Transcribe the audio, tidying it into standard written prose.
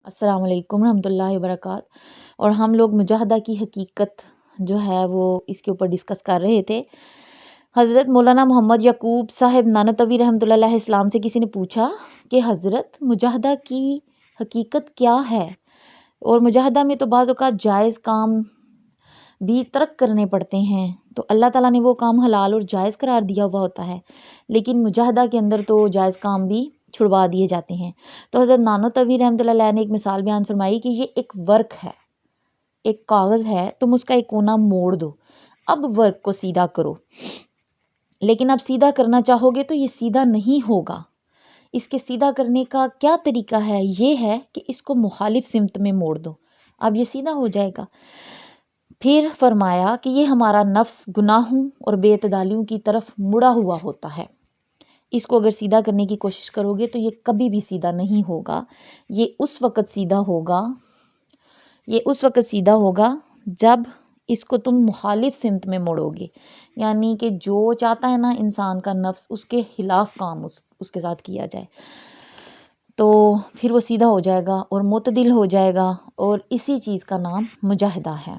السلام علیکم ورحمۃ اللہ وبرکاتہ۔ اور ہم لوگ مجاہدہ کی حقیقت جو ہے وہ اس کے اوپر ڈسکس کر رہے تھے۔ حضرت مولانا محمد یعقوب صاحب نانوتوی رحمۃ اللہ علیہ السلام سے کسی نے پوچھا کہ حضرت مجاہدہ کی حقیقت کیا ہے، اور مجاہدہ میں تو بعض اوقات جائز کام بھی ترک کرنے پڑتے ہیں، تو اللہ تعالیٰ نے وہ کام حلال اور جائز قرار دیا ہوا ہوتا ہے، لیکن مجاہدہ کے اندر تو جائز کام بھی چھڑوا دیے جاتے ہیں۔ تو حضرت نانوتوی رحمۃ اللہ علیہ نے ایک مثال بیان فرمائی کہ یہ ایک ورق ہے، ایک کاغذ ہے، تم اس کا ایک کونا موڑ دو، اب ورق کو سیدھا کرو، لیکن اب سیدھا کرنا چاہو گے تو یہ سیدھا نہیں ہوگا۔ اس کے سیدھا کرنے کا کیا طریقہ ہے؟ یہ ہے کہ اس کو مخالف سمت میں موڑ دو، اب یہ سیدھا ہو جائے گا۔ پھر فرمایا کہ یہ ہمارا نفس گناہوں اور بے اعتدالیوں کی طرف مڑا ہوا ہوتا ہے، اس کو اگر سیدھا کرنے کی کوشش کرو گے تو یہ کبھی بھی سیدھا نہیں ہوگا۔ یہ اس وقت سیدھا ہوگا جب اس کو تم مخالف سمت میں موڑو گے، یعنی کہ جو چاہتا ہے نا انسان کا نفس، اس کے خلاف کام اس کے ساتھ کیا جائے تو پھر وہ سیدھا ہو جائے گا اور معتدل ہو جائے گا، اور اسی چیز کا نام مجاہدہ ہے۔